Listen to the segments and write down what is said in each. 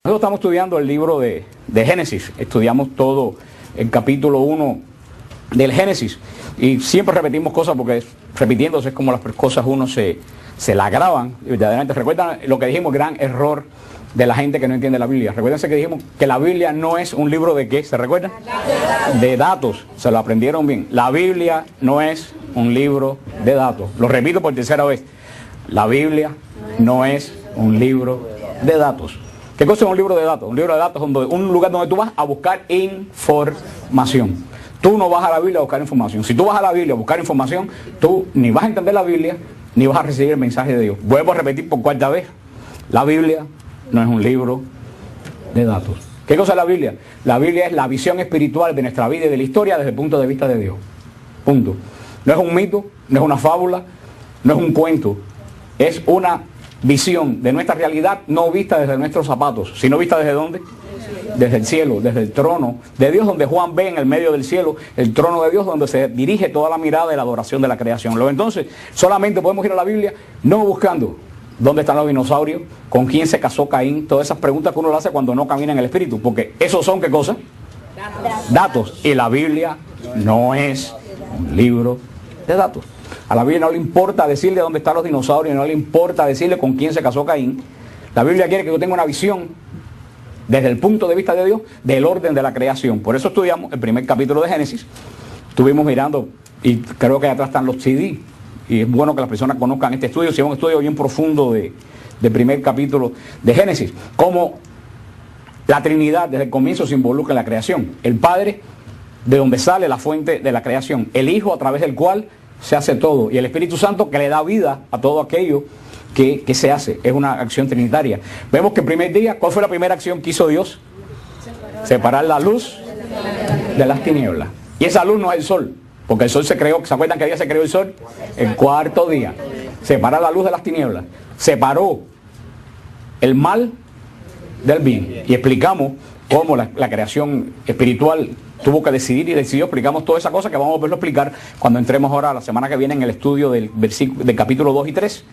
Nosotros estamos estudiando el libro de Génesis, estudiamos todo el capítulo 1 del Génesis y siempre repetimos cosas porque repitiéndose es como las cosas uno se la graban y verdaderamente. ¿Recuerdan lo que dijimos? Gran error de la gente que no entiende la Biblia. Recuérdense que dijimos que la Biblia no es un libro de ¿qué? ¿Se recuerdan? De datos, se lo aprendieron bien. La Biblia no es un libro de datos. Lo repito por tercera vez. La Biblia no es un libro de datos. ¿Qué cosa es un libro de datos? Un libro de datos es un lugar donde tú vas a buscar información. Tú no vas a la Biblia a buscar información. Si tú vas a la Biblia a buscar información, tú ni vas a entender la Biblia, ni vas a recibir el mensaje de Dios. Vuelvo a repetir por cuarta vez. La Biblia no es un libro de datos. ¿Qué cosa es la Biblia? La Biblia es la visión espiritual de nuestra vida y de la historia desde el punto de vista de Dios. Punto. No es un mito, no es una fábula, no es un cuento. Es una visión de nuestra realidad no vista desde nuestros zapatos, sino vista desde ¿dónde? Desde el cielo, desde el trono de Dios, donde Juan ve en el medio del cielo el trono de Dios, donde se dirige toda la mirada de la adoración de la creación. Luego entonces solamente podemos ir a la Biblia no buscando dónde están los dinosaurios, con quién se casó Caín, todas esas preguntas que uno le hace cuando no camina en el espíritu, porque esos son ¿qué cosa? Datos. Y la Biblia no es un libro de datos. A la Biblia no le importa decirle dónde están los dinosaurios, no le importa decirle con quién se casó Caín. La Biblia quiere que yo tenga una visión desde el punto de vista de Dios del orden de la creación. Por eso estudiamos el primer capítulo de Génesis. Estuvimos mirando, y creo que allá atrás están los CD, y es bueno que las personas conozcan este estudio, si es un estudio bien profundo del primer capítulo de Génesis. Cómo la Trinidad desde el comienzo se involucra en la creación. El Padre, de donde sale la fuente de la creación. El Hijo, a través del cual se hace todo, y el Espíritu Santo que le da vida a todo aquello que se hace. Es una acción trinitaria. Vemos que el primer día, ¿cuál fue la primera acción que hizo Dios? Separar la luz de las tinieblas. Y esa luz no es el sol, porque el sol se creó, ¿se acuerdan qué día se creó el sol? El cuarto día. Separar la luz de las tinieblas. Separó el mal del bien. Y explicamos cómo la creación espiritual tuvo que decidir y decidió. Explicamos toda esa cosa que vamos a verlo explicar cuando entremos ahora la semana que viene en el estudio del capítulo 2 y 3.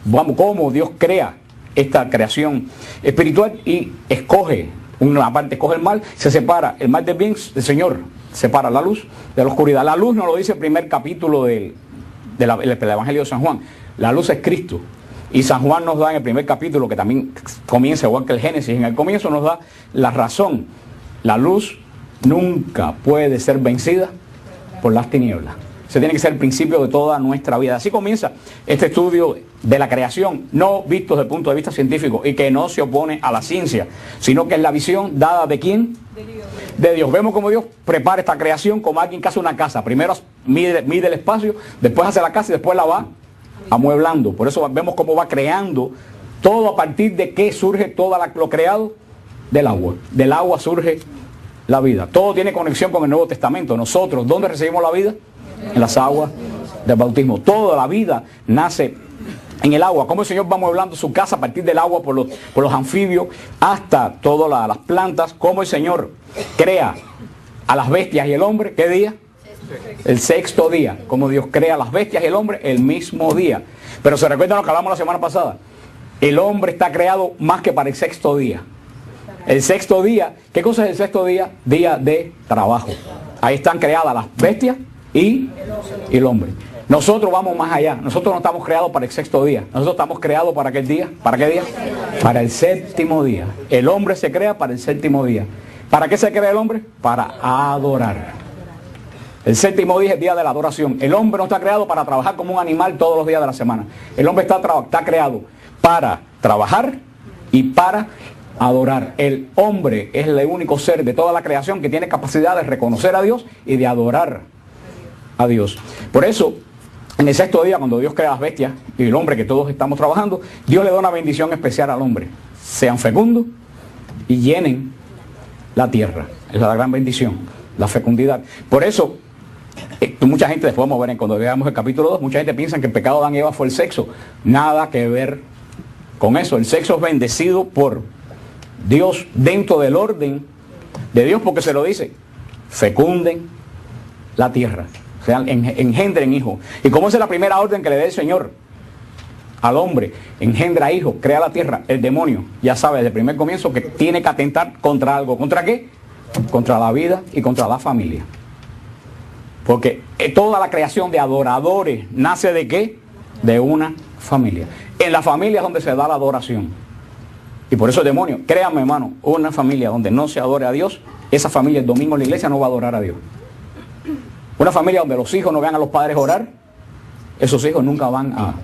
Vamos, cómo Dios crea esta creación espiritual y escoge, una parte escoge el mal, se separa el mal del bien, el Señor separa la luz de la oscuridad. La luz nos lo dice el primer capítulo del Evangelio de San Juan. La luz es Cristo. Y San Juan nos da en el primer capítulo, que también comienza igual que el Génesis, en el comienzo nos da la razón. La luz nunca puede ser vencida por las tinieblas. Ese tiene que ser el principio de toda nuestra vida. Así comienza este estudio de la creación, no visto desde el punto de vista científico y que no se opone a la ciencia, sino que es la visión dada ¿de quién? De Dios. De Dios. Vemos cómo Dios prepara esta creación como alguien que hace una casa. Primero mide el espacio, después hace la casa y después la va amueblando. Por eso vemos cómo va creando todo a partir de qué surge todo lo creado del agua. Del agua surge la vida. Todo tiene conexión con el Nuevo Testamento. Nosotros, ¿dónde recibimos la vida? En las aguas del bautismo. Toda la vida nace en el agua. Cómo el Señor va amueblando su casa a partir del agua por los anfibios hasta todas las plantas. Cómo el Señor crea a las bestias y el hombre. ¿Qué día? El sexto día. Cómo Dios crea a las bestias y el hombre el mismo día. Pero se recuerdan lo que hablamos la semana pasada. El hombre está creado más que para el sexto día. El sexto día, ¿qué cosa es el sexto día? Día de trabajo. Ahí están creadas las bestias y el hombre. Nosotros vamos más allá. Nosotros no estamos creados para el sexto día. Nosotros estamos creados para aquel día. ¿Para qué día? Para el séptimo día. El hombre se crea para el séptimo día. ¿Para qué se crea el hombre? Para adorar. El séptimo día es el día de la adoración. El hombre no está creado para trabajar como un animal todos los días de la semana. El hombre está creado para trabajar y para adorar. El hombre es el único ser de toda la creación que tiene capacidad de reconocer a Dios y de adorar a Dios. Por eso, en el sexto día, cuando Dios crea las bestias y el hombre que todos estamos trabajando, Dios le da una bendición especial al hombre. Sean fecundos y llenen la tierra. Esa es la gran bendición, la fecundidad. Por eso, mucha gente, después vamos a ver cuando veamos el capítulo 2, mucha gente piensa que el pecado de Adán y Eva fue el sexo. Nada que ver con eso. El sexo es bendecido por Dios dentro del orden de Dios, porque se lo dice: fecunden la tierra, o sea, engendren hijos. Y como esa es la primera orden que le da el Señor al hombre, engendra hijos, crea la tierra, el demonio ya sabe desde el primer comienzo que tiene que atentar contra algo. ¿Contra qué? Contra la vida y contra la familia. Porque toda la creación de adoradores nace ¿de qué? De una familia. En la familia es donde se da la adoración. Y por eso el demonio, créanme hermano, una familia donde no se adore a Dios, esa familia el domingo en la iglesia no va a adorar a Dios. Una familia donde los hijos no vean a los padres orar, esos hijos nunca van a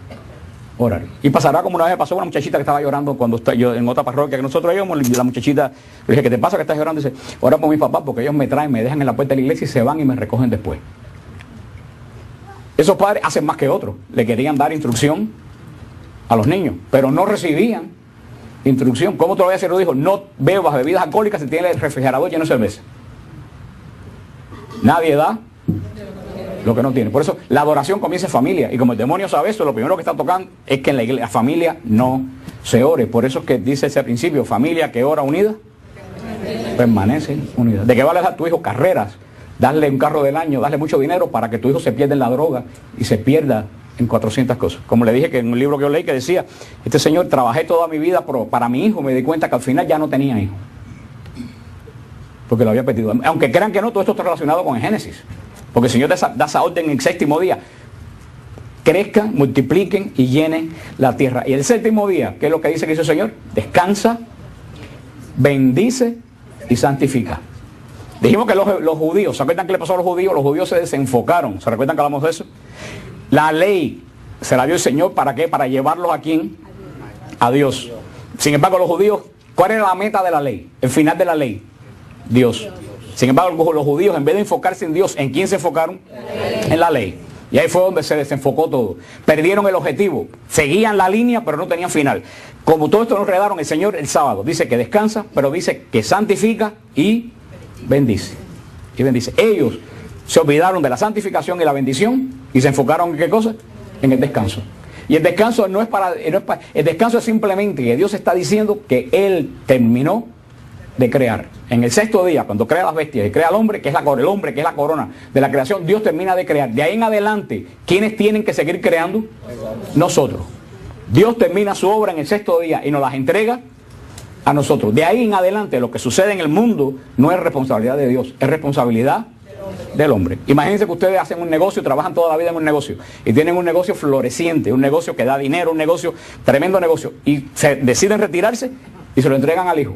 orar. Y pasará como una vez pasó una muchachita que estaba llorando cuando yo en otra parroquia que nosotros íbamos, y la muchachita le dije, ¿qué te pasa que estás llorando? Y dice, ora por mis papás porque ellos me traen, me dejan en la puerta de la iglesia y se van y me recogen después. Esos padres hacen más que otros, le querían dar instrucción a los niños, pero no recibían instrucción. ¿Cómo te lo voy a hacer? Lo dijo, no bebas bebidas alcohólicas si tiene el refrigerador lleno de cerveza. Nadie da lo que no tiene. Por eso la adoración comienza en familia. Y como el demonio sabe eso, lo primero que está tocando es que en la iglesia, la familia no se ore. Por eso es que dice ese principio, familia que ora unida, permanece unida. ¿De qué vale dar a tu hijo carreras? Darle un carro del año, darle mucho dinero para que tu hijo se pierda en la droga y se pierda en 400 cosas. Como le dije que en un libro que yo leí que decía, este señor, trabajé toda mi vida para mi hijo, me di cuenta que al final ya no tenía hijo. Porque lo había perdido. Aunque crean que no, todo esto está relacionado con el Génesis. Porque el Señor da esa orden en el séptimo día. Crezcan, multipliquen y llenen la tierra. Y el séptimo día, ¿qué es lo que dice que hizo el Señor? Descansa, bendice y santifica. Dijimos que los judíos, ¿se acuerdan qué le pasó a los judíos? Los judíos se desenfocaron. ¿Se recuerdan que hablamos de eso? La ley se la dio el Señor, ¿para qué? Para llevarlos a quién? A Dios. Sin embargo, los judíos, ¿cuál era la meta de la ley? El final de la ley. Dios. Sin embargo, los judíos, en vez de enfocarse en Dios, ¿en quién se enfocaron? En la ley. Y ahí fue donde se desenfocó todo. Perdieron el objetivo. Seguían la línea, pero no tenían final. Como todo esto nos enredaron, el Señor el sábado dice que descansa, pero dice que santifica y bendice. Y bendice. Ellos se olvidaron de la santificación y la bendición y se enfocaron en ¿qué cosa? En el descanso. Y el descanso no es para... el descanso es simplemente que Dios está diciendo que Él terminó de crear. En el sexto día, cuando crea las bestias y crea al hombre, que es el hombre, que es la corona de la creación, Dios termina de crear. De ahí en adelante, ¿quiénes tienen que seguir creando? Nosotros. Dios termina su obra en el sexto día y nos las entrega a nosotros. De ahí en adelante, lo que sucede en el mundo no es responsabilidad de Dios, es responsabilidad del hombre. Imagínense que ustedes hacen un negocio, trabajan toda la vida en un negocio y tienen un negocio floreciente, un negocio que da dinero, un negocio, tremendo negocio, y se deciden retirarse y se lo entregan al hijo.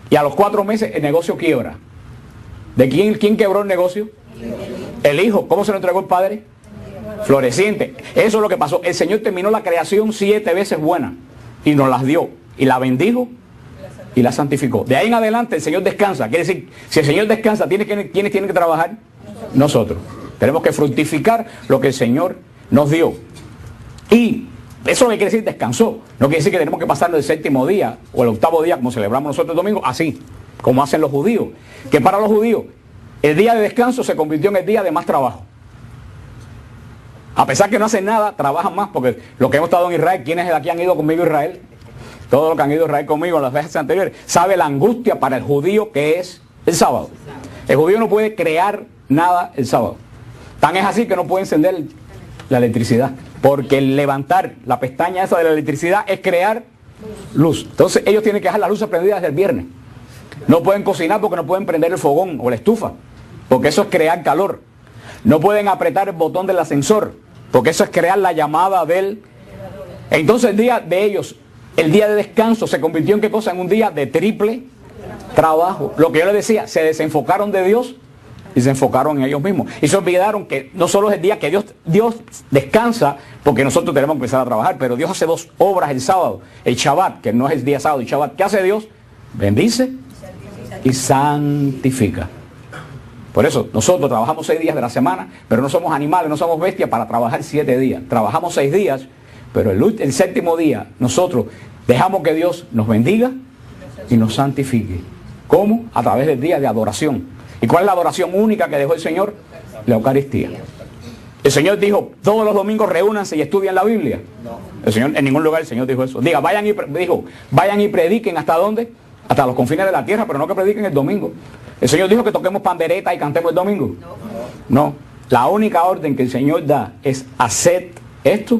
Y a los 4 meses el negocio quiebra. ¿De quién quebró el negocio? El hijo. ¿Cómo se lo entregó el padre? Floreciente. Eso es lo que pasó. El Señor terminó la creación 7 veces buena y nos las dio. Y la bendijo y la santificó. De ahí en adelante el Señor descansa. Quiere decir, si el Señor descansa, ¿quiénes tienen que trabajar? Nosotros. Tenemos que fructificar lo que el Señor nos dio. Y eso no quiere decir descansó. No quiere decir que tenemos que pasar el séptimo día o el octavo día, como celebramos nosotros el domingo, así, como hacen los judíos. Que para los judíos, el día de descanso se convirtió en el día de más trabajo. A pesar que no hacen nada, trabajan más, porque los que hemos estado en Israel, ¿quiénes de aquí han ido conmigo a Israel? Todos los que han ido a Israel conmigo en las veces anteriores, sabe la angustia para el judío que es el sábado. El judío no puede crear nada el sábado. Tan es así que no puede encender la electricidad, porque el levantar la pestaña esa de la electricidad es crear luz. Entonces ellos tienen que dejar las luces prendidas desde el viernes. No pueden cocinar porque no pueden prender el fogón o la estufa, porque eso es crear calor. No pueden apretar el botón del ascensor, porque eso es crear la llamada del... Entonces el día de ellos, el día de descanso, se convirtió en ¿qué cosa? En un día de triple trabajo. Lo que yo les decía, se desenfocaron de Dios y se enfocaron en ellos mismos. Y se olvidaron que no solo es el día que Dios descansa, porque nosotros tenemos que empezar a trabajar, pero Dios hace 2 obras el sábado. El Shabbat, que no es el día sábado, el Shabbat. ¿Qué hace Dios? Bendice y santifica. Por eso nosotros trabajamos 6 días de la semana, pero no somos animales, no somos bestias para trabajar 7 días. Trabajamos 6 días, pero el séptimo día nosotros dejamos que Dios nos bendiga y nos santifique. ¿Cómo? A través del día de adoración. ¿Y cuál es la adoración única que dejó el Señor? La Eucaristía. El Señor dijo, todos los domingos reúnanse y estudien la Biblia. El Señor, en ningún lugar el Señor dijo eso. Diga, vayan y prediquen ¿hasta dónde? Hasta los confines de la tierra, pero no que prediquen el domingo. El Señor dijo que toquemos pandereta y cantemos el domingo. No. La única orden que el Señor da es: haced esto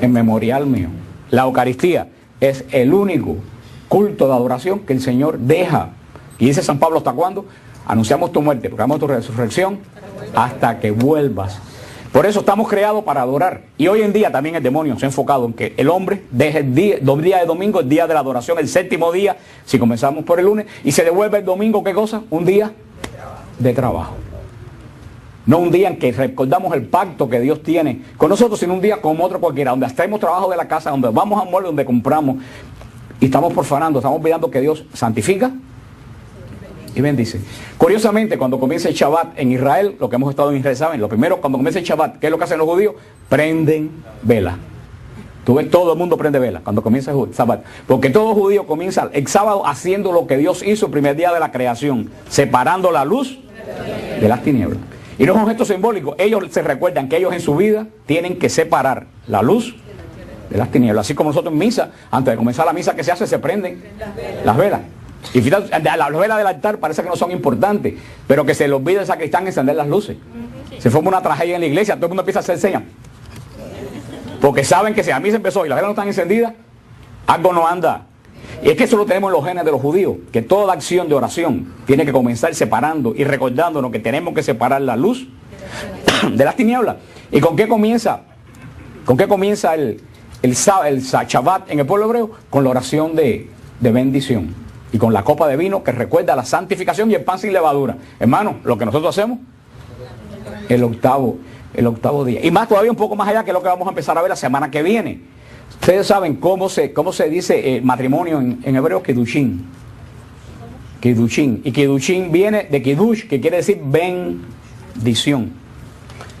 en memorial mío. La Eucaristía es el único culto de adoración que el Señor deja. Y dice San Pablo, ¿hasta cuándo? Anunciamos tu muerte, proclamamos tu resurrección hasta que vuelvas. Por eso estamos creados para adorar. Y hoy en día también el demonio se ha enfocado en que el hombre deje el día de domingo, el día de la adoración, el séptimo día, si comenzamos por el lunes, y se devuelve el domingo, ¿qué cosa? Un día de trabajo. No un día en que recordamos el pacto que Dios tiene con nosotros, sino un día como otro cualquiera, donde hacemos trabajo de la casa, donde vamos a mueble, donde compramos, y estamos profanando, estamos olvidando que Dios santifica y bendice. Curiosamente, cuando comienza el Shabbat en Israel, lo que hemos estado en Israel, ¿saben? Lo primero, cuando comienza el Shabbat, ¿qué es lo que hacen los judíos? Prenden vela. Tú ves, todo el mundo prende vela cuando comienza el Shabbat. Porque todo judío comienza el sábado haciendo lo que Dios hizo el primer día de la creación, separando la luz de las tinieblas. Y no es un gesto simbólico, ellos se recuerdan que ellos en su vida tienen que separar la luz de las tinieblas. Así como nosotros en misa, antes de comenzar la misa, ¿qué se hace? Se prenden las velas. Y fíjate, las velas del altar parece que no son importantes, pero que se le olvida al sacristán encender las luces. Se forma una tragedia en la iglesia, todo el mundo empieza a hacer señas. Porque saben que si la misa empezó y las velas no están encendidas, algo no anda. Y es que eso lo tenemos en los genes de los judíos, que toda acción de oración tiene que comenzar separando y recordándonos que tenemos que separar la luz de las tinieblas. ¿Y con qué comienza? ¿Con qué comienza el Shabbat en el pueblo hebreo? Con la oración de bendición. Y con la copa de vino que recuerda la santificación y el pan sin levadura. Hermano, lo que nosotros hacemos el octavo día. Y más todavía un poco más allá, que es lo que vamos a empezar a ver la semana que viene. Ustedes saben cómo se dice matrimonio en hebreo, Kidushin. Kidushin. Y Kidushin viene de Kidush, que quiere decir bendición.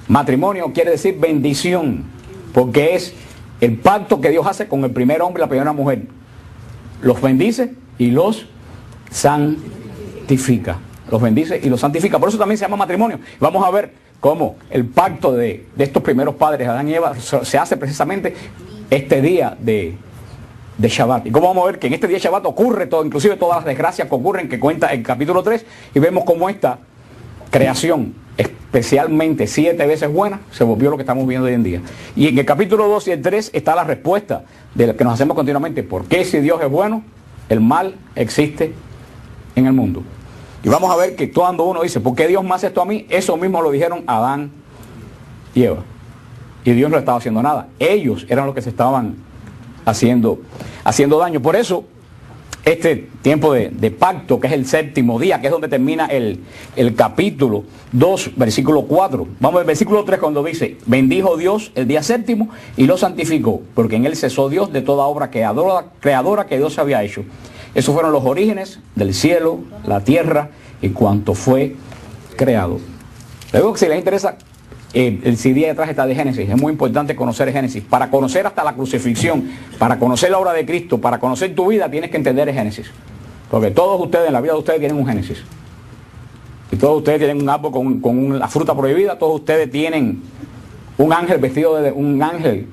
Matrimonio quiere decir bendición, porque es el pacto que Dios hace con el primer hombre y la primera mujer. Los bendice y los santifica. Los bendice y los santifica. Por eso también se llama matrimonio. Vamos a ver cómo el pacto de estos primeros padres, Adán y Eva, se hace precisamente este día de Shabbat. Y cómo vamos a ver que en este día de Shabbat ocurre todo, inclusive todas las desgracias que ocurren, que cuenta el capítulo 3, y vemos cómo esta creación, especialmente 7 veces buena, se volvió lo que estamos viendo hoy en día. Y en el capítulo 2 y el 3 está la respuesta de lo que nos hacemos continuamente. ¿Por qué, si Dios es bueno, el mal existe en el mundo? Y vamos a ver que cuando uno dice, ¿por qué Dios me hace esto a mí? Eso mismo lo dijeron Adán y Eva. Y Dios no le estaba haciendo nada. Ellos eran los que se estaban haciendo daño. Por eso, este tiempo de pacto, que es el séptimo día, que es donde termina el capítulo 2, versículo 4. Vamos al versículo 3 cuando dice, bendijo Dios el día séptimo y lo santificó, porque en él cesó Dios de toda obra creadora que Dios había hecho. Esos fueron los orígenes del cielo, la tierra y cuanto fue creado. Luego, si les interesa, el CD detrás está de Génesis. Es muy importante conocer el Génesis. Para conocer hasta la crucifixión, para conocer la obra de Cristo, para conocer tu vida, tienes que entender el Génesis. Porque todos ustedes, en la vida de ustedes, tienen un Génesis. Y todos ustedes tienen un árbol con la fruta prohibida. Todos ustedes tienen un ángel vestido de un ángel,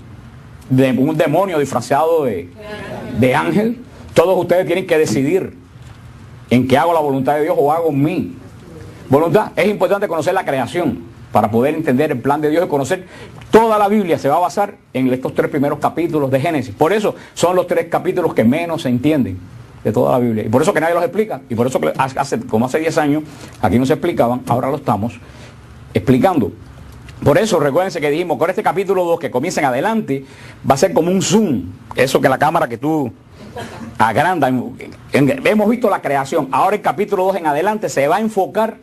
de un demonio disfrazado de ángel. Todos ustedes tienen que decidir en qué hago la voluntad de Dios o hago mi voluntad. Es importante conocer la creación para poder entender el plan de Dios y conocer toda la Biblia. Se va a basar en estos 3 primeros capítulos de Génesis. Por eso son los 3 capítulos que menos se entienden de toda la Biblia. Y por eso que nadie los explica. Y por eso que como hace 10 años aquí no se explicaban, ahora lo estamos explicando. Por eso recuérdense que dijimos, con este capítulo 2 que comienza en adelante, va a ser como un zoom. Eso que la cámara que tú agranda. Hemos visto la creación. Ahora el capítulo 2 en adelante se va a enfocar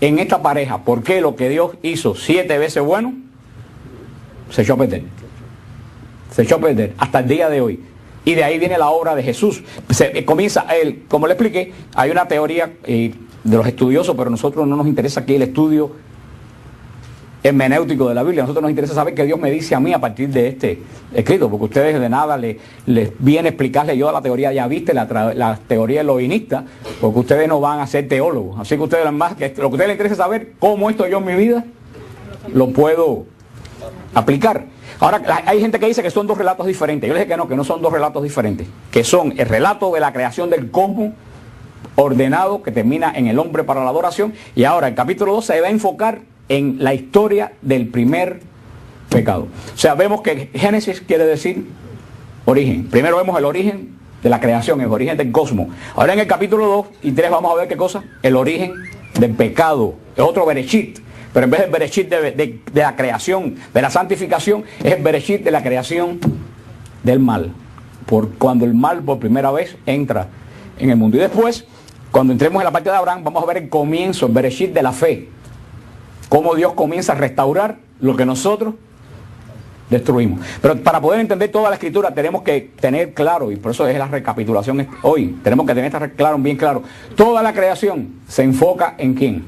en esta pareja. Porque lo que Dios hizo 7 veces bueno, se echó a perder. Se echó a perder hasta el día de hoy. Y de ahí viene la obra de Jesús. Comienza, como le expliqué, hay una teoría de los estudiosos, pero a nosotros no nos interesa aquí el estudio hermenéutico de la Biblia. A nosotros nos interesa saber qué Dios me dice a mí a partir de este escrito, porque ustedes de nada les viene a explicarle yo la teoría ya viste, la teoría elohinista, porque ustedes no van a ser teólogos. Así que ustedes más que lo que a ustedes les interesa es saber cómo esto yo en mi vida lo puedo aplicar. Ahora, hay gente que dice que son 2 relatos diferentes. Yo les dije que no son 2 relatos diferentes, que son el relato de la creación del cosmos ordenado que termina en el hombre para la adoración, y ahora el capítulo 2 se va a enfocar en la historia del primer pecado. O sea, vemos que Génesis quiere decir Origen. Primero vemos el origen de la creación, el origen del cosmos. Ahora en el capítulo 2 y 3 vamos a ver qué cosa, el origen del pecado. Es otro Bereshit, pero en vez del Bereshit de la creación, de la santificación, es el Bereshit de la creación del mal. Por cuando el mal por primera vez entra en el mundo. Y después, cuando entremos en la parte de Abraham, vamos a ver el comienzo, el Bereshit de la fe. Cómo Dios comienza a restaurar lo que nosotros destruimos. Pero para poder entender toda la escritura tenemos que tener claro, y por eso es la recapitulación hoy, tenemos que tener bien claro, toda la creación se enfoca en quién.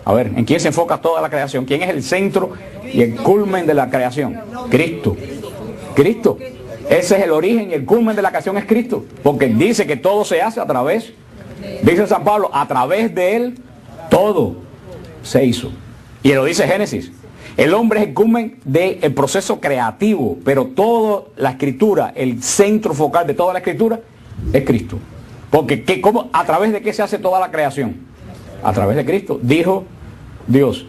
A ver, ¿en quién se enfoca toda la creación? ¿Quién es el centro y el culmen de la creación? Cristo. Cristo. Ese es el origen y el culmen de la creación, es Cristo. Porque dice que todo se hace a través, dice San Pablo, a través de Él todo se hizo. Y lo dice Génesis. El hombre es el culmen del proceso creativo, pero toda la escritura, el centro focal de toda la escritura es Cristo. Porque ¿a través de qué se hace toda la creación? A través de Cristo. Dijo Dios.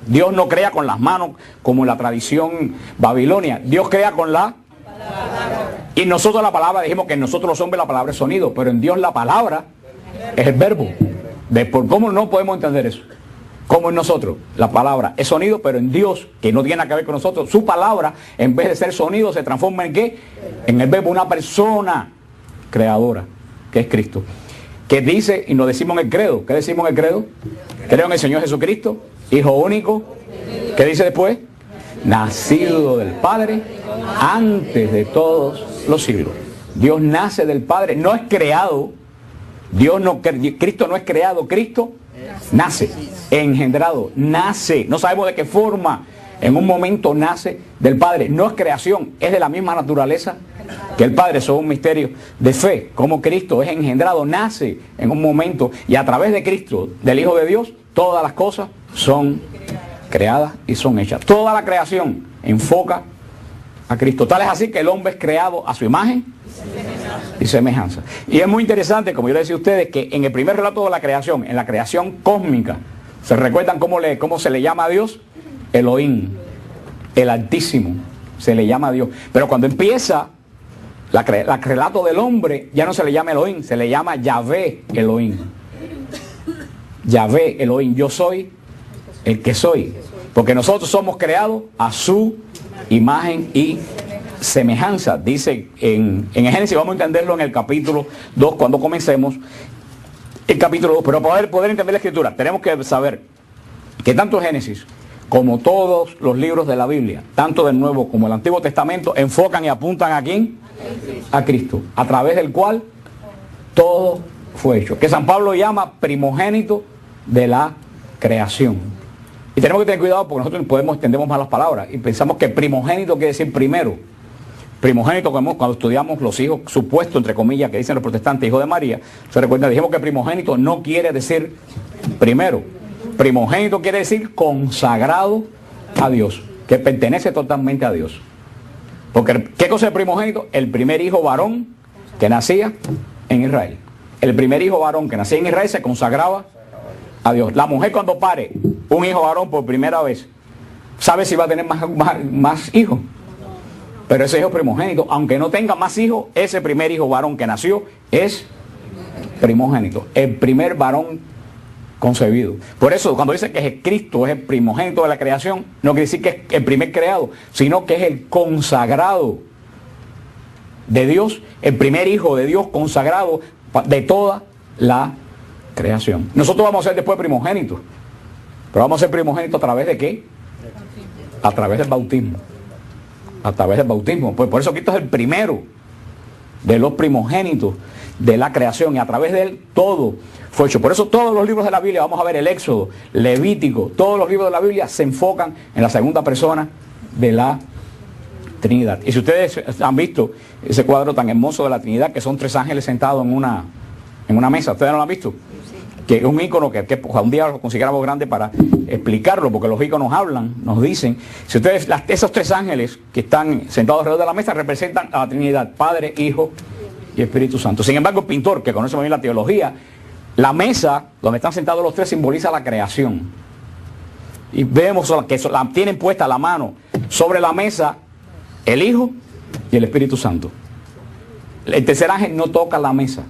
Dios no crea con las manos como en la tradición babilonia. Dios crea con la palabra. Y nosotros la palabra, dijimos que en nosotros los hombres la palabra es sonido, pero en Dios la palabra es el verbo. ¿Cómo no podemos entender eso? Como en nosotros, la palabra es sonido, pero en Dios, que no tiene nada que ver con nosotros, su palabra, en vez de ser sonido, se transforma en ¿qué? En el verbo, una persona creadora, que es Cristo. Que dice, y nos decimos en el credo, ¿qué decimos en el credo? Creo en el Señor Jesucristo, Hijo único. ¿Qué dice después? Nacido del Padre antes de todos los siglos. Dios nace del Padre, no es creado. Cristo no es creado, Cristo nace, engendrado, nace, no sabemos de qué forma, en un momento nace del Padre, no es creación, es de la misma naturaleza que el Padre. Eso es un misterio de fe, como Cristo es engendrado, nace en un momento, y a través de Cristo, del Hijo de Dios, todas las cosas son creadas y son hechas. Toda la creación enfoca a Cristo, tal es así que el hombre es creado a su imagen y semejanza. Y es muy interesante, como yo le decía a ustedes, que en el primer relato de la creación, en la creación cósmica, ¿se recuerdan cómo se le llama a Dios? Elohim, el Altísimo, se le llama a Dios. Pero cuando empieza el relato del hombre, ya no se le llama Elohim, se le llama Yahvé Elohim. Yahvé Elohim, yo soy el que soy. Porque nosotros somos creados a su imagen y semejanza. Dice en Génesis, vamos a entenderlo en el capítulo 2 cuando comencemos el capítulo 2, pero para poder entender la escritura tenemos que saber que tanto Génesis como todos los libros de la Biblia, tanto del Nuevo como el Antiguo Testamento, enfocan y apuntan ¿a quién? A Cristo, a través del cual todo fue hecho, que San Pablo llama primogénito de la creación. Y tenemos que tener cuidado porque nosotros entendemos mal las palabras y pensamos que primogénito quiere decir primero. Primogénito, cuando estudiamos los hijos supuestos, entre comillas, que dicen los protestantes, hijo de María, se recuerda, dijimos que primogénito no quiere decir primero. Primogénito quiere decir consagrado a Dios, que pertenece totalmente a Dios. Porque, ¿qué cosa es primogénito? El primer hijo varón que nacía en Israel. El primer hijo varón que nacía en Israel se consagraba a Dios. La mujer cuando pare un hijo varón por primera vez, sabe si va a tener más hijos. Pero ese hijo primogénito, aunque no tenga más hijos, ese primer hijo varón que nació es primogénito, el primer varón concebido. Por eso cuando dice que Cristo es el primogénito de la creación, no quiere decir que es el primer creado, sino que es el consagrado de Dios, el primer hijo de Dios consagrado de toda la creación. Nosotros vamos a ser después primogénitos, pero vamos a ser primogénitos a través de ¿qué? A través del bautismo. A través del bautismo. Pues por eso Cristo es el primero de los primogénitos de la creación y a través de él todo fue hecho. Por eso todos los libros de la Biblia, vamos a ver el Éxodo, Levítico, todos los libros de la Biblia se enfocan en la segunda persona de la Trinidad. Y si ustedes han visto ese cuadro tan hermoso de la Trinidad, que son 3 ángeles sentados en una mesa, ¿ustedes no lo han visto? Que es un ícono que un día lo consideramos grande para explicarlo, porque los íconos hablan, nos dicen. Si ustedes, esos 3 ángeles que están sentados alrededor de la mesa representan a la Trinidad, Padre, Hijo y Espíritu Santo. Sin embargo, el pintor, que conoce muy bien la teología, la mesa donde están sentados los 3 simboliza la creación. Y vemos que tienen puesta la mano sobre la mesa el Hijo y el Espíritu Santo. El tercer ángel no toca la mesa.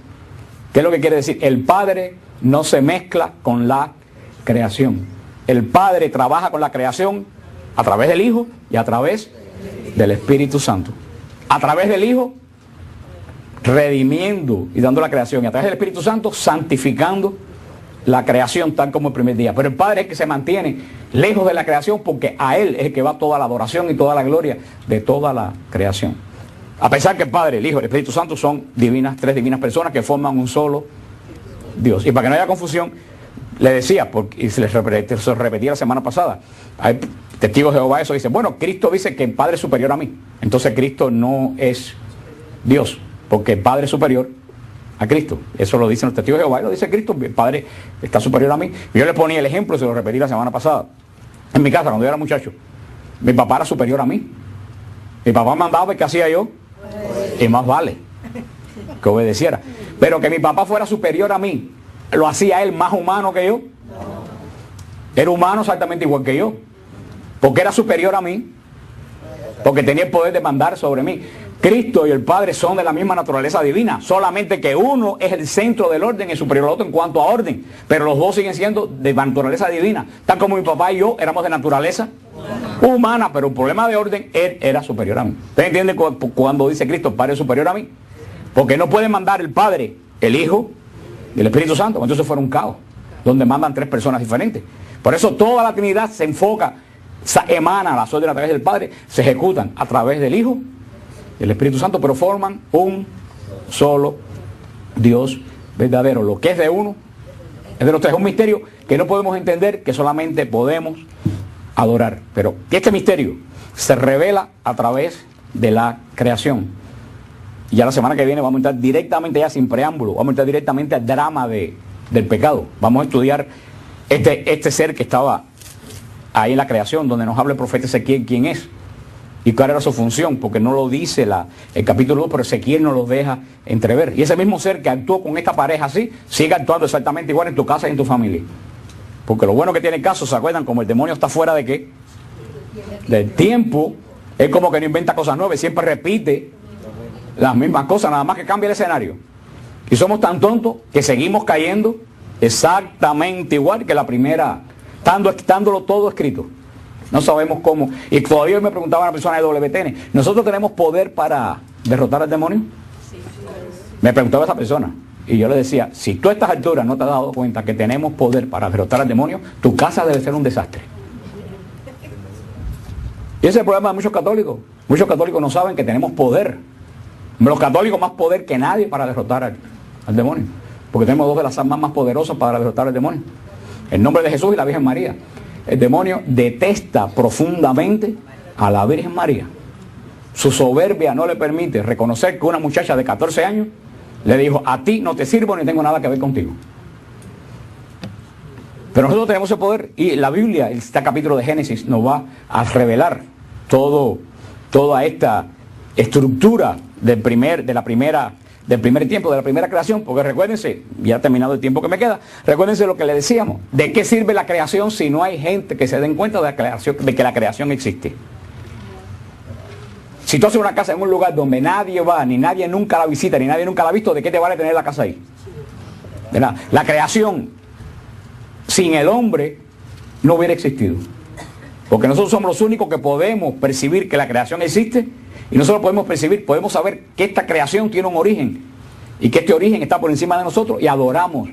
¿Qué es lo que quiere decir? El Padre no se mezcla con la creación. El Padre trabaja con la creación a través del Hijo y a través del Espíritu Santo. A través del Hijo, redimiendo y dando la creación. Y a través del Espíritu Santo, santificando la creación tal como el primer día. Pero el Padre es el que se mantiene lejos de la creación, porque a Él es el que va toda la adoración y toda la gloria de toda la creación. A pesar que el Padre, el Hijo y el Espíritu Santo son tres divinas personas que forman un solo Dios. Y para que no haya confusión, le decía, y se les repetía la semana pasada, hay testigos de Jehová, eso dice, bueno, Cristo dice que el Padre es superior a mí. Entonces Cristo no es Dios, porque el Padre es superior a Cristo. Eso lo dicen los testigos de Jehová y lo dice Cristo, el Padre está superior a mí. Yo le ponía el ejemplo, se lo repetí la semana pasada. En mi casa, cuando yo era muchacho, mi papá era superior a mí. Mi papá mandaba, ¿qué hacía yo? Y más vale que obedeciera. Pero que mi papá fuera superior a mí, ¿lo hacía él más humano que yo? Era humano exactamente igual que yo. Porque era superior a mí, porque tenía el poder de mandar sobre mí. Cristo y el Padre son de la misma naturaleza divina, solamente que uno es el centro del orden y superior al otro en cuanto a orden, pero los dos siguen siendo de naturaleza divina, tal como mi papá y yo éramos de naturaleza humana, pero un problema de orden, él era superior a mí. ¿Usted entiende cuando dice Cristo, el Padre es superior a mí? Porque no puede mandar el Padre, el Hijo y el Espíritu Santo, entonces fuera un caos, donde mandan tres personas diferentes. Por eso toda la Trinidad se enfoca, emana las órdenes a través del Padre, se ejecutan a través del Hijo y el Espíritu Santo, pero forman un solo Dios verdadero. Lo que es de uno es de los tres. Es un misterio que no podemos entender, que solamente podemos adorar. Pero este misterio se revela a través de la creación. Y ya la semana que viene vamos a entrar directamente, ya sin preámbulo, vamos a entrar directamente al drama del pecado. Vamos a estudiar este ser que estaba ahí en la creación, donde nos habla el profeta Ezequiel quién es y cuál era su función, porque no lo dice el capítulo 2, pero Ezequiel nos lo deja entrever. Y ese mismo ser que actuó con esta pareja así, sigue actuando exactamente igual en tu casa y en tu familia. Porque lo bueno que tiene el caso, ¿se acuerdan? Como el demonio está fuera de qué? Del tiempo, es como que no inventa cosas nuevas, siempre repite las mismas cosas, nada más que cambia el escenario. Y somos tan tontos que seguimos cayendo exactamente igual que la primera, estándolo todo escrito. No sabemos cómo. Y todavía me preguntaba una persona de WTN, ¿nosotros tenemos poder para derrotar al demonio? Me preguntaba esa persona. Y yo le decía, si tú a estas alturas no te has dado cuenta que tenemos poder para derrotar al demonio, tu casa debe ser un desastre. Y ese es el problema de muchos católicos. Muchos católicos no saben que tenemos poder. Los católicos más poder que nadie para derrotar al demonio. Porque tenemos dos de las armas más poderosas para derrotar al demonio. El nombre de Jesús y la Virgen María. El demonio detesta profundamente a la Virgen María. Su soberbia no le permite reconocer que una muchacha de 14 años le dijo, a ti no te sirvo ni tengo nada que ver contigo. Pero nosotros tenemos ese poder y la Biblia, este capítulo de Génesis, nos va a revelar toda esta estructura del primer tiempo, de la primera creación, porque recuérdense, ya ha terminado el tiempo que me queda, recuérdense lo que le decíamos, ¿de qué sirve la creación si no hay gente que se den cuenta de que la creación existe? Si tú haces una casa en un lugar donde nadie va, ni nadie nunca la visita, ni nadie nunca la ha visto, ¿de qué te vale tener la casa ahí? De nada. La creación sin el hombre no hubiera existido. Porque nosotros somos los únicos que podemos percibir que la creación existe. Y no solo podemos percibir, podemos saber que esta creación tiene un origen. Y que este origen está por encima de nosotros. Y adoramos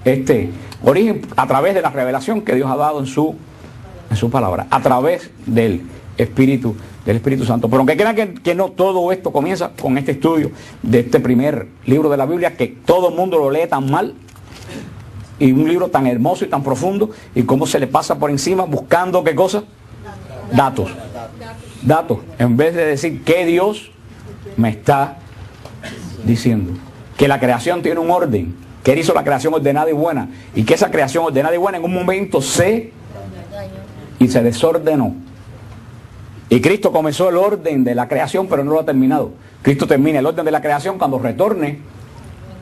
este origen a través de la revelación que Dios ha dado en su palabra. A través del Espíritu Santo. Pero aunque crean que no, todo esto comienza con este estudio de este primer libro de la Biblia, que todo el mundo lo lee tan mal, y un libro tan hermoso y tan profundo, y cómo se le pasa por encima buscando ¿qué cosa? Datos, en vez de decir qué Dios me está diciendo, que la creación tiene un orden, que Él hizo la creación ordenada y buena, y que esa creación ordenada y buena en un momento se desordenó. Y Cristo comenzó el orden de la creación, pero no lo ha terminado. Cristo termina el orden de la creación cuando retorne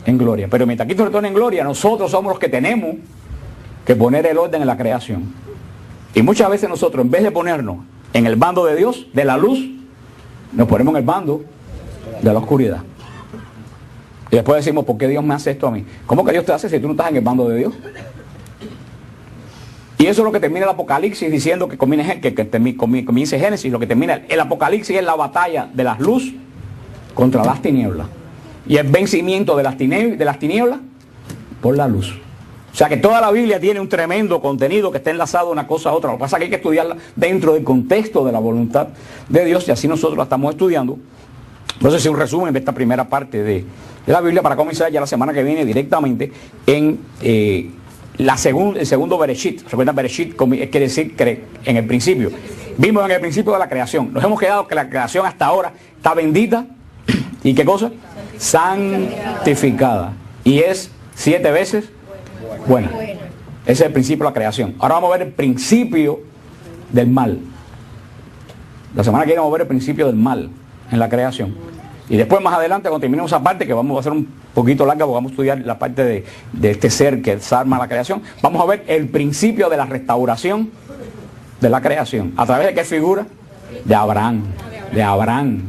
en gloria. Pero mientras Cristo retorne en gloria, nosotros somos los que tenemos que poner el orden en la creación. Y muchas veces nosotros, en vez de ponernos en el bando de Dios, de la luz, nos ponemos en el bando de la oscuridad. Y después decimos, ¿por qué Dios me hace esto a mí? ¿Cómo que Dios te hace si tú no estás en el bando de Dios? Y eso es lo que termina el Apocalipsis diciendo que comience Génesis. Lo que termina el Apocalipsis es la batalla de las luces contra las tinieblas. Y el vencimiento de las tinieblas por la luz. O sea que toda la Biblia tiene un tremendo contenido que está enlazado una cosa a otra. Lo que pasa es que hay que estudiarla dentro del contexto de la voluntad de Dios y así nosotros la estamos estudiando. Entonces es un resumen de esta primera parte de la Biblia para comenzar ya la semana que viene directamente en el segundo Bereshit. ¿Recuerdan? Bereshit quiere decir en el principio. Vimos en el principio de la creación. Nos hemos quedado que la creación hasta ahora está bendita. ¿Y qué cosa? Santificada. Y es 7 veces buena. Ese es el principio de la creación. Ahora vamos a ver el principio del mal. La semana que viene vamos a ver el principio del mal en la creación. Y después más adelante, cuando terminemos esa parte, que vamos a hacer un poquito larga, porque vamos a estudiar la parte de este ser que desarma la creación, vamos a ver el principio de la restauración de la creación. ¿A través de qué figura? De Abraham. De Abraham.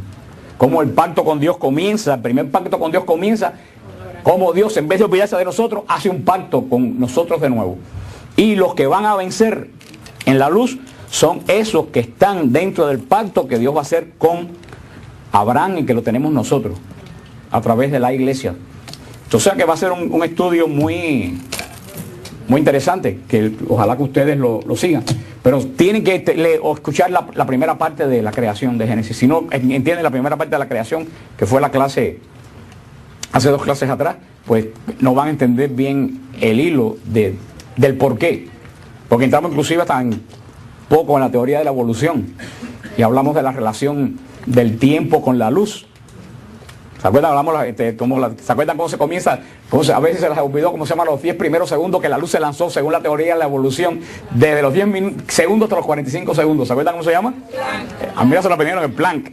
Cómo el pacto con Dios comienza, el primer pacto con Dios comienza, cómo Dios, en vez de olvidarse de nosotros, hace un pacto con nosotros de nuevo. Y los que van a vencer en la luz son esos que están dentro del pacto que Dios va a hacer con Abraham y que lo tenemos nosotros a través de la iglesia. O sea que va a ser un estudio muy interesante, que ojalá que ustedes lo sigan. Pero tienen que escuchar la primera parte de la creación de Génesis. Si no entienden la primera parte de la creación, que fue la clase, hace 2 clases atrás, pues no van a entender bien el hilo del por qué. Porque entramos inclusive tan poco en la teoría de la evolución. Y hablamos de la relación del tiempo con la luz. ¿Se acuerdan? ¿Se acuerdan cómo se comienza? A veces se les olvidó cómo se llama los 10 primeros segundos que la luz se lanzó según la teoría de la evolución, desde los 10 segundos hasta los 45 segundos. ¿Se acuerdan cómo se llama? A mí se lo aprendieron el Planck.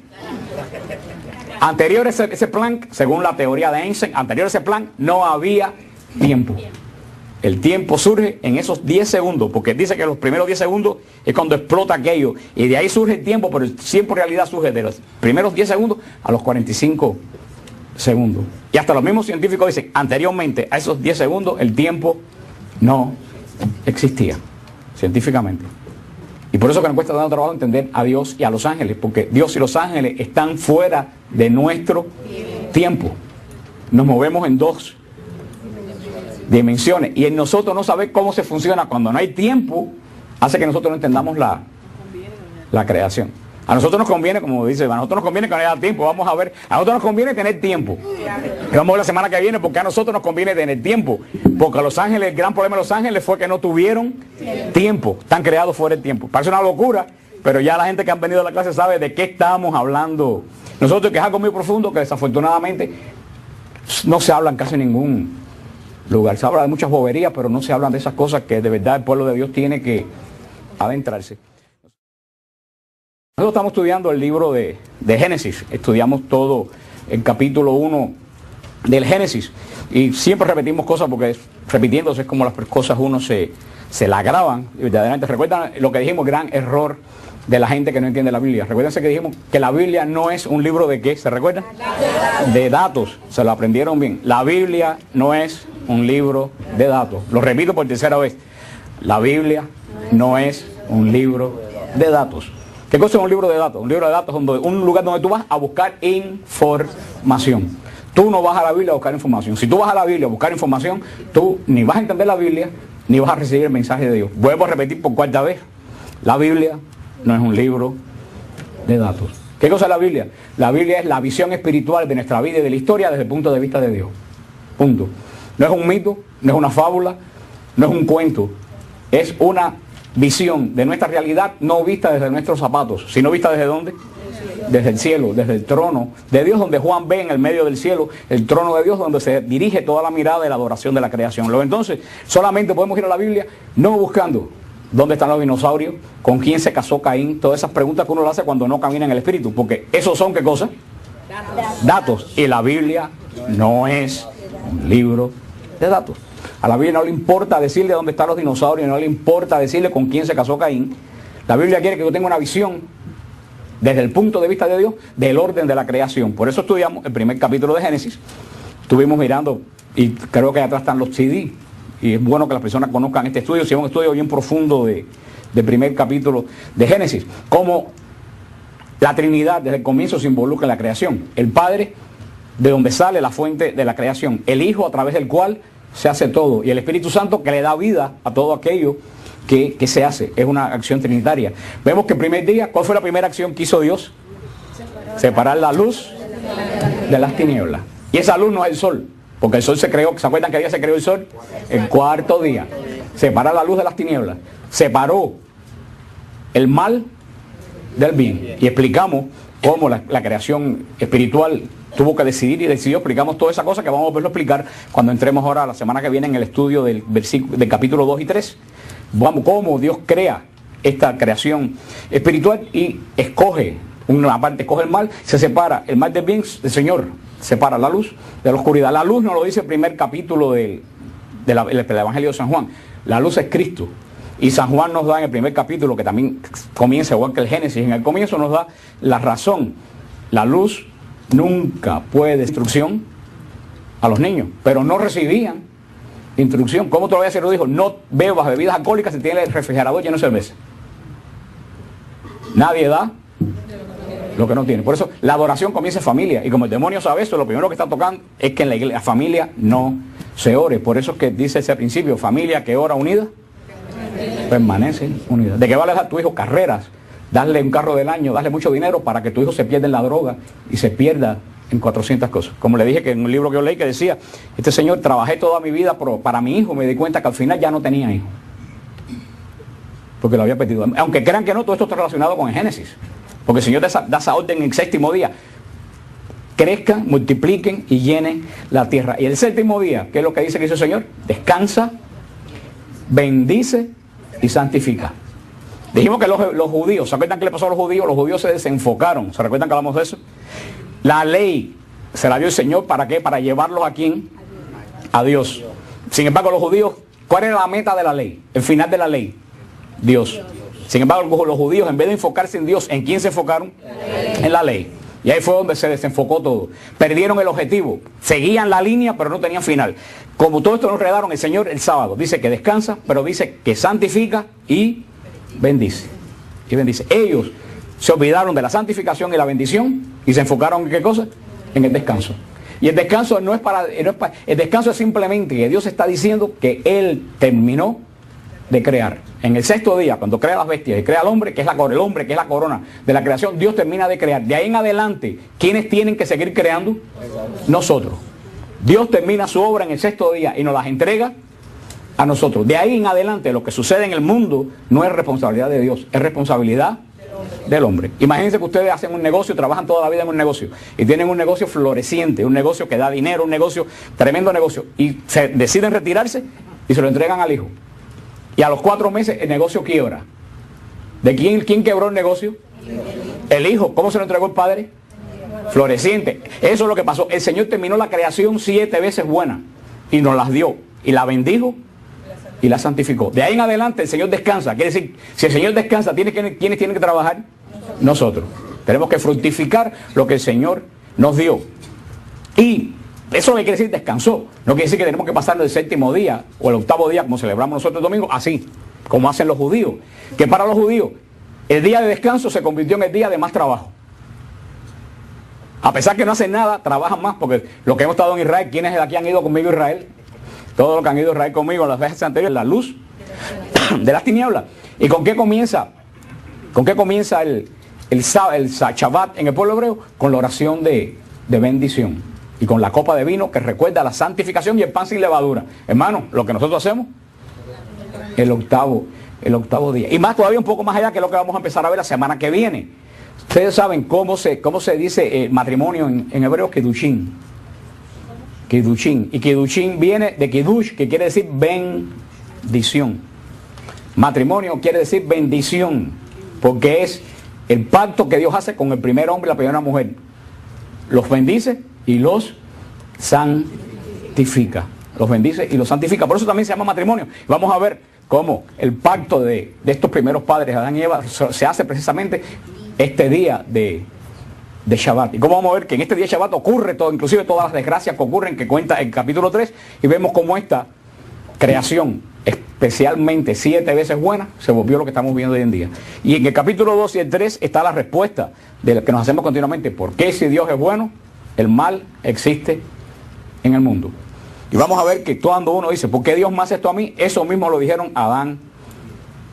Anterior a ese Planck, según la teoría de Einstein, anterior a ese Planck no había tiempo. El tiempo surge en esos 10 segundos, porque dice que los primeros 10 segundos es cuando explota aquello, y de ahí surge el tiempo, pero el tiempo en realidad surge de los primeros 10 segundos a los 45 segundos. Y hasta los mismos científicos dicen, anteriormente a esos 10 segundos, el tiempo no existía, científicamente. Y por eso que nos cuesta tanto trabajo entender a Dios y a los ángeles, porque Dios y los ángeles están fuera de nuestro tiempo. Nos movemos en 2 dimensiones. Y en nosotros no saber cómo se funciona cuando no hay tiempo, hace que nosotros no entendamos la creación. A nosotros nos conviene, como dice, a nosotros nos conviene que no haya tiempo. Vamos a ver, a nosotros nos conviene tener tiempo. Y vamos a ver la semana que viene porque a nosotros nos conviene tener tiempo. Porque a los ángeles, el gran problema de los ángeles fue que no tuvieron tiempo. Están creados fuera del tiempo. Parece una locura, pero ya la gente que han venido a la clase sabe de qué estamos hablando. Nosotros, que es algo muy profundo, que desafortunadamente no se habla en casi ningún lugar. Se habla de muchas boberías, pero no se hablan de esas cosas que de verdad el pueblo de Dios tiene que adentrarse. Nosotros estamos estudiando el libro de Génesis, estudiamos todo el capítulo 1 del Génesis y siempre repetimos cosas porque repitiéndose es como las cosas uno se la graban y verdaderamente. ¿Recuerdan lo que dijimos? Gran error de la gente que no entiende la Biblia. Recuérdense que dijimos que la Biblia no es un libro de ¿qué? ¿Se recuerdan? De datos, se lo aprendieron bien. La Biblia no es un libro de datos. Lo repito por tercera vez. La Biblia no es un libro de datos. ¿Qué cosa es un libro de datos? Un libro de datos es un lugar donde tú vas a buscar información. Tú no vas a la Biblia a buscar información. Si tú vas a la Biblia a buscar información, tú ni vas a entender la Biblia, ni vas a recibir el mensaje de Dios. Vuelvo a repetir por 4ª vez. La Biblia no es un libro de datos. ¿Qué cosa es la Biblia? La Biblia es la visión espiritual de nuestra vida y de la historia desde el punto de vista de Dios. Punto. No es un mito, no es una fábula, no es un cuento. Es una visión de nuestra realidad no vista desde nuestros zapatos, sino vista desde ¿dónde? Desde el cielo, desde el trono de Dios, donde Juan ve en el medio del cielo el trono de Dios, donde se dirige toda la mirada y la adoración de la creación. Luego entonces, solamente podemos ir a la Biblia no buscando dónde están los dinosaurios, con quién se casó Caín, todas esas preguntas que uno le hace cuando no camina en el Espíritu, porque esos son ¿qué cosa? Datos. Y la Biblia no es un libro de datos. A la Biblia no le importa decirle dónde están los dinosaurios, no le importa decirle con quién se casó Caín. La Biblia quiere que yo tenga una visión desde el punto de vista de Dios, del orden de la creación. Por eso estudiamos el primer capítulo de Génesis. Estuvimos mirando, y creo que atrás están los CD, y es bueno que las personas conozcan este estudio, si es un estudio bien profundo del primer capítulo de Génesis, cómo la Trinidad desde el comienzo se involucra en la creación. El Padre, de donde sale la fuente de la creación. El Hijo, a través del cual se hace todo. Y el Espíritu Santo, que le da vida a todo aquello que se hace. Es una acción trinitaria. Vemos que el primer día, ¿cuál fue la primera acción que hizo Dios? Separar la luz de las tinieblas. Y esa luz no es el sol, porque el sol se creó. ¿Se acuerdan que día se creó el sol? El cuarto día. Separar la luz de las tinieblas. Separó el mal del bien. Y explicamos cómo la creación espiritual tuvo que decidir y decidió. Explicamos toda esa cosa que vamos a verlo explicar cuando entremos ahora la semana que viene en el estudio del capítulo 2 y 3. Vamos, cómo Dios crea esta creación espiritual y escoge una parte, escoge el mal, se separa el mal del bien. El Señor separa la luz de la oscuridad. La luz nos lo dice el primer capítulo del Evangelio de San Juan. La luz es Cristo. Y San Juan nos da en el primer capítulo, que también comienza igual que el Génesis, en el comienzo nos da la razón. La luz nunca puede dar instrucción a los niños, pero no recibían instrucción. ¿Cómo todavía se lo dijo? No bebas bebidas alcohólicas si tiene el refrigerador lleno de cerveza. Nadie da lo que no tiene. Por eso la adoración comienza en familia. Y como el demonio sabe eso, lo primero que está tocando es que en la familia no se ore. Por eso es que dice ese principio, familia que ora unida, permanece unida. ¿De qué vale dar a tu hijo carreras? Darle un carro del año, darle mucho dinero para que tu hijo se pierda en la droga y se pierda en 400 cosas. Como le dije que en un libro que yo leí que decía, este señor, trabajé toda mi vida para mi hijo, me di cuenta que al final ya no tenía hijo. Porque lo había perdido. Aunque crean que no, todo esto está relacionado con el Génesis. Porque el Señor da esa orden en el séptimo día. Crezcan, multipliquen y llenen la tierra. Y el séptimo día, ¿qué es lo que dice que hizo el Señor? Descansa, bendice y santifica. Dijimos que los judíos, ¿se acuerdan qué le pasó a los judíos? Los judíos se desenfocaron. ¿Se recuerdan que hablamos de eso? La ley se la dio el Señor, ¿para qué? Para llevarlos a quién? A Dios. Sin embargo, los judíos, ¿cuál era la meta de la ley? El final de la ley. Dios. Sin embargo, los judíos, en vez de enfocarse en Dios, ¿en quién se enfocaron? En la ley. Y ahí fue donde se desenfocó todo. Perdieron el objetivo. Seguían la línea, pero no tenían final. Como todo esto nos enredaron, el Señor el sábado dice que descansa, pero dice que santifica y bendice. Y bendice. Ellos se olvidaron de la santificación y la bendición y se enfocaron en qué cosa? En el descanso. Y el descanso no es para, el descanso es simplemente que Dios está diciendo que Él terminó de crear. En el sexto día, cuando crea las bestias y crea al hombre, que es el hombre, que es la corona de la creación, Dios termina de crear. De ahí en adelante, ¿quiénes tienen que seguir creando? Nosotros. Dios termina su obra en el sexto día y nos las entrega a nosotros. De ahí en adelante, lo que sucede en el mundo no es responsabilidad de Dios, es responsabilidad del hombre. Imagínense que ustedes hacen un negocio, trabajan toda la vida en un negocio y tienen un negocio floreciente, un negocio que da dinero, un negocio, tremendo negocio, y se deciden retirarse y se lo entregan al hijo. Y a los 4 meses el negocio quiebra. ¿De quién quebró el negocio? El hijo. ¿Cómo se lo entregó el padre? Floreciente. Eso es lo que pasó. El Señor terminó la creación 7 veces buena y nos las dio y la bendijo y la santificó. De ahí en adelante el Señor descansa. Quiere decir, si el Señor descansa, ¿quiénes tienen que trabajar? Nosotros. Tenemos que fructificar lo que el Señor nos dio. Y eso no quiere decir descansó. No quiere decir que tenemos que pasar el séptimo día o el octavo día, como celebramos nosotros el domingo, así, como hacen los judíos. Que para los judíos, el día de descanso se convirtió en el día de más trabajo. A pesar que no hacen nada, trabajan más, porque los que hemos estado en Israel, ¿quiénes de aquí han ido conmigo a Israel? Todos los que han ido a Israel conmigo en las veces anteriores, la luz de las tinieblas. ¿Y con qué comienza? ¿Con qué comienza el Shabbat en el pueblo hebreo? Con la oración de bendición. Y con la copa de vino que recuerda la santificación y el pan sin levadura. Hermano, lo que nosotros hacemos, el octavo día. Y más todavía un poco más allá, que es lo que vamos a empezar a ver la semana que viene. Ustedes saben cómo se dice matrimonio en hebreo, Kedushin. Kedushin. Y Kedushin viene de Kedush, que quiere decir bendición. Matrimonio quiere decir bendición, porque es el pacto que Dios hace con el primer hombre y la primera mujer. Los bendice y los santifica. Los bendice y los santifica. Por eso también se llama matrimonio. Vamos a ver cómo el pacto de estos primeros padres, Adán y Eva, se hace precisamente este día de Shabbat. Y cómo vamos a ver que en este día de Shabbat ocurre todo, inclusive todas las desgracias que ocurren, que cuenta el capítulo 3, y vemos cómo esta creación, especialmente 7 veces buena, se volvió lo que estamos viendo hoy en día. Y en el capítulo 2 y el 3 está la respuesta de lo que nos hacemos continuamente. ¿Por qué si Dios es bueno, el mal existe en el mundo? Y vamos a ver que cuando uno dice, ¿por qué Dios me hace esto a mí? Eso mismo lo dijeron Adán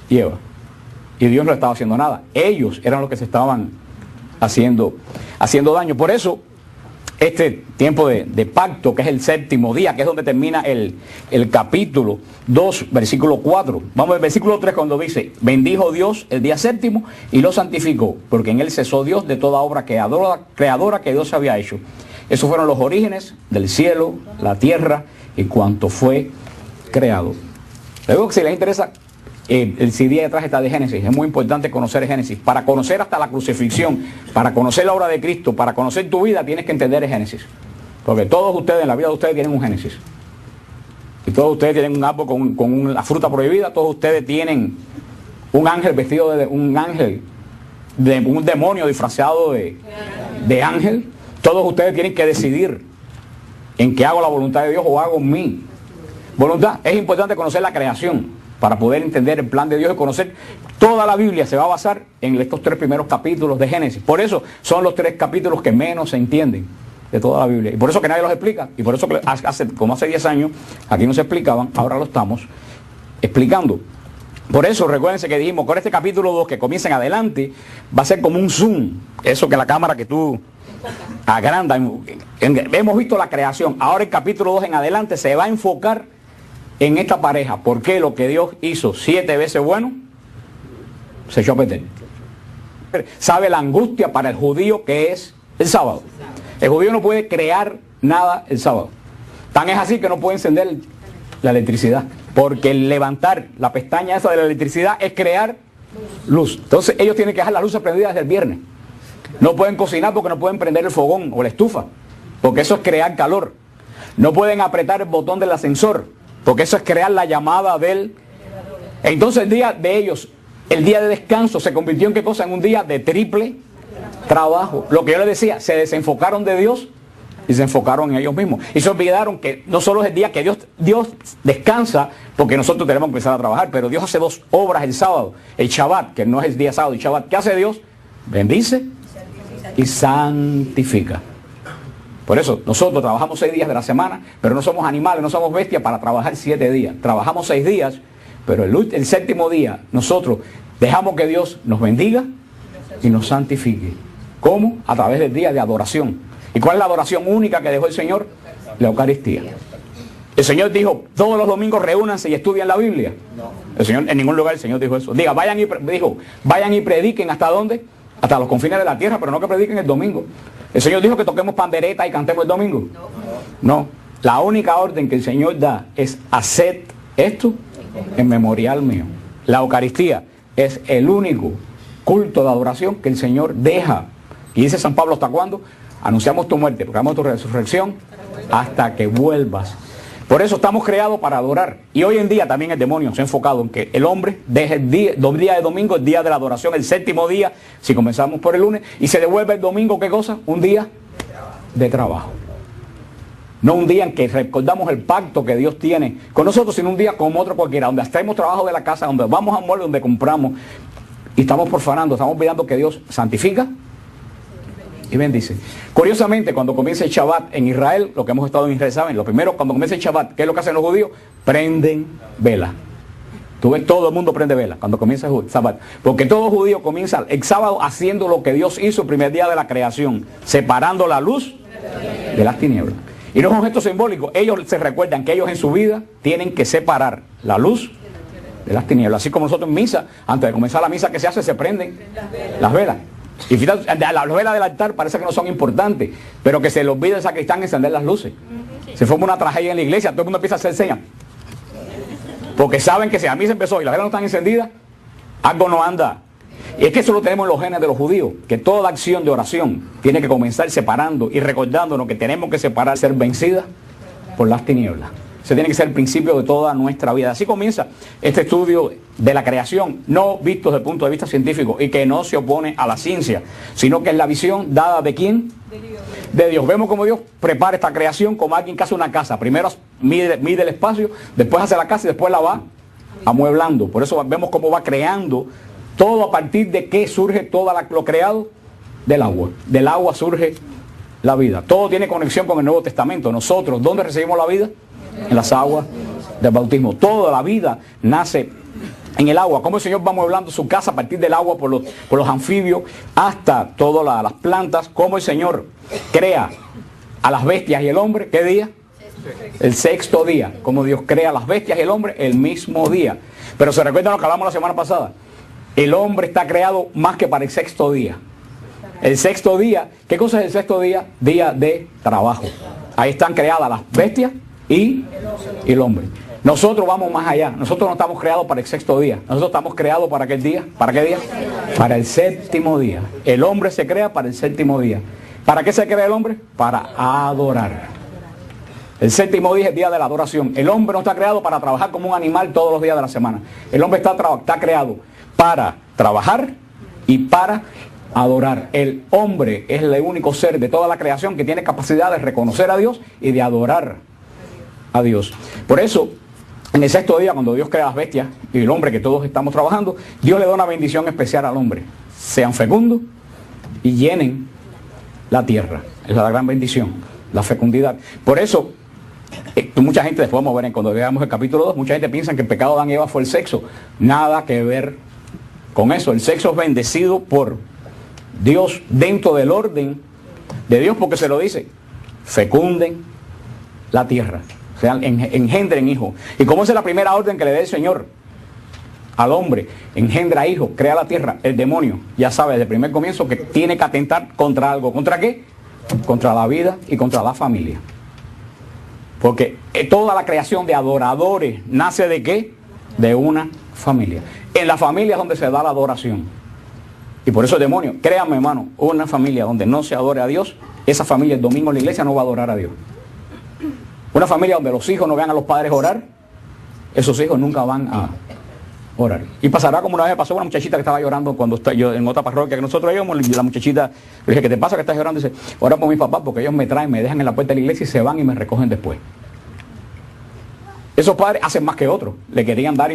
y Eva. Y Dios no estaba haciendo nada. Ellos eran los que se estaban haciendo daño. Por eso, este tiempo de pacto, que es el séptimo día, que es donde termina el capítulo 2, versículo 4. Vamos al versículo 3 cuando dice, bendijo Dios el día séptimo y lo santificó, porque en él cesó Dios de toda obra creadora que Dios había hecho. Esos fueron los orígenes del cielo, la tierra y cuanto fue creado. Luego, si les interesa, el CD detrás está de Génesis. Es muy importante conocer Génesis. Para conocer hasta la crucifixión, para conocer la obra de Cristo, para conocer tu vida, tienes que entender Génesis. Porque todos ustedes, en la vida de ustedes, tienen un Génesis. Y todos ustedes tienen un árbol con la fruta prohibida. Todos ustedes tienen un ángel vestido de un ángel, de un demonio disfrazado de ángel. Todos ustedes tienen que decidir en qué hago la voluntad de Dios o hago mi voluntad. Es importante conocer la creación para poder entender el plan de Dios y conocer toda la Biblia. Se va a basar en estos 3 primeros capítulos de Génesis. Por eso son los 3 capítulos que menos se entienden de toda la Biblia. Y por eso que nadie los explica. Y por eso que como hace 10 años aquí no se explicaban, ahora lo estamos explicando. Por eso recuérdense que dijimos, con este capítulo 2 que comienza en adelante, va a ser como un zoom. Eso que la cámara que tú agranda. Hemos visto la creación. Ahora el capítulo 2 en adelante se va a enfocar en esta pareja. Porque lo que Dios hizo 7 veces bueno, se echó a perder. Sabe la angustia para el judío que es el sábado. El judío no puede crear nada el sábado. Tan es así que no puede encender la electricidad. Porque el levantar la pestaña esa de la electricidad es crear luz. Entonces ellos tienen que dejar las luces prendidas desde el viernes. No pueden cocinar porque no pueden prender el fogón o la estufa, porque eso es crear calor. No pueden apretar el botón del ascensor, porque eso es crear la llamada del... Entonces el día de ellos, el día de descanso, se convirtió en qué cosa? En un día de triple trabajo. Lo que yo les decía, se desenfocaron de Dios y se enfocaron en ellos mismos. Y se olvidaron que no solo es el día que Dios descansa, porque nosotros tenemos que empezar a trabajar, pero Dios hace 2 obras el sábado. El Shabbat, que no es el día sábado, el Shabbat. ¿Qué hace Dios? Bendice y santifica. Por eso nosotros trabajamos 6 días de la semana, pero no somos animales, no somos bestias para trabajar 7 días. Trabajamos 6 días, pero el séptimo día nosotros dejamos que Dios nos bendiga y nos santifique. ¿Cómo? A través del día de adoración. ¿Y cuál es la adoración única que dejó el Señor? La Eucaristía. El Señor dijo, todos los domingos reúnanse y estudien la Biblia. El Señor, en ningún lugar el Señor dijo eso. Vayan y prediquen ¿hasta dónde? Hasta los confines de la tierra, pero no que prediquen el domingo. El Señor dijo que toquemos pandereta y cantemos el domingo. No. La única orden que el Señor da es haced esto en memorial mío. La Eucaristía es el único culto de adoración que el Señor deja. Y dice San Pablo, ¿hasta cuándo? Anunciamos tu muerte, proclamamos tu resurrección hasta que vuelvas. Por eso estamos creados para adorar. Y hoy en día también el demonio se ha enfocado en que el hombre deje el día de domingo, el día de la adoración, el séptimo día, si comenzamos por el lunes, y se devuelve el domingo, ¿qué cosa? Un día de trabajo. No un día en que recordamos el pacto que Dios tiene con nosotros, sino un día como otro cualquiera, donde hacemos trabajo de la casa, donde vamos a mueble, donde compramos, y estamos profanando, estamos olvidando que Dios santifica y bendice. Curiosamente, cuando comienza el Shabbat en Israel, lo que hemos estado en Israel, ¿saben? Lo primero, cuando comienza el Shabbat, ¿qué es lo que hacen los judíos? Prenden vela. Tú ves, todo el mundo prende vela cuando comienza el Shabbat. Porque todo judío comienza el sábado haciendo lo que Dios hizo el primer día de la creación, separando la luz de las tinieblas. Y no es un gesto simbólico. Ellos se recuerdan que ellos en su vida tienen que separar la luz de las tinieblas. Así como nosotros en misa, antes de comenzar la misa que se hace, se prenden las velas. Y fíjate, las velas del altar parece que no son importantes, pero que se le olvida al sacristán encender las luces. Se forma una tragedia en la iglesia, todo el mundo empieza a hacer señas. Porque saben que si a mí se empezó y las velas no están encendidas, algo no anda. Y es que eso lo tenemos en los genes de los judíos, que toda acción de oración tiene que comenzar separando y recordándonos que tenemos que separar, ser vencida por las tinieblas. Ese tiene que ser el principio de toda nuestra vida. Así comienza este estudio de la creación, no visto desde el punto de vista científico y que no se opone a la ciencia, sino que es la visión dada ¿de quién? De Dios. Vemos cómo Dios prepara esta creación como alguien que hace una casa. Primero mide el espacio, después hace la casa y después la va amueblando. Por eso vemos cómo va creando todo a partir de qué surge todo lo creado del agua. Del agua surge la vida. Todo tiene conexión con el Nuevo Testamento. Nosotros, ¿dónde recibimos la vida? En las aguas del bautismo. Toda la vida nace en el agua. Como el Señor va amueblando su casa a partir del agua por los anfibios hasta todas las plantas. Como el Señor crea a las bestias y el hombre. ¿Qué día? El sexto día. Como Dios crea a las bestias y el hombre el mismo día. Pero se recuerdan lo que hablamos la semana pasada. El hombre está creado más que para el sexto día. El sexto día, ¿qué cosa es el sexto día? Día de trabajo. Ahí están creadas las bestias y el hombre. Nosotros vamos más allá. Nosotros no estamos creados para el sexto día. Nosotros estamos creados para aquel día. ¿Para qué día? Para el séptimo día. El hombre se crea para el séptimo día. ¿Para qué se crea el hombre? Para adorar. El séptimo día es el día de la adoración. El hombre no está creado para trabajar como un animal todos los días de la semana. El hombre está creado para trabajar y para adorar. El hombre es el único ser de toda la creación que tiene capacidad de reconocer a Dios y de adorar a Dios. Por eso, en el sexto día, cuando Dios crea las bestias y el hombre que todos estamos trabajando, Dios le da una bendición especial al hombre. Sean fecundos y llenen la tierra. Esa es la gran bendición, la fecundidad. Por eso, mucha gente, después vamos a ver cuando veamos el capítulo 2, mucha gente piensa que el pecado de Adán y Eva fue el sexo. Nada que ver con eso. El sexo es bendecido por Dios dentro del orden de Dios, porque se lo dice: fecunden la tierra, o sea, engendren hijos. Y como esa es la primera orden que le da el Señor al hombre, engendra hijos, crea la tierra. El demonio ya sabe desde el primer comienzo que tiene que atentar contra algo. ¿Contra qué? Contra la vida y contra la familia. Porque toda la creación de adoradores nace ¿de qué? De una familia. En la familia es donde se da la adoración. Y por eso el demonio, créanme hermano, una familia donde no se adore a Dios, esa familia el domingo en la iglesia no va a adorar a Dios. Una familia donde los hijos no vean a los padres orar, esos hijos nunca van a orar. Y pasará como una vez pasó una muchachita que estaba llorando cuando yo en otra parroquia que nosotros íbamos, y la muchachita le dije: ¿qué te pasa que estás llorando? Y dice: ora por mis papás porque ellos me traen, me dejan en la puerta de la iglesia y se van y me recogen después. Esos padres hacen más que otros, le querían dar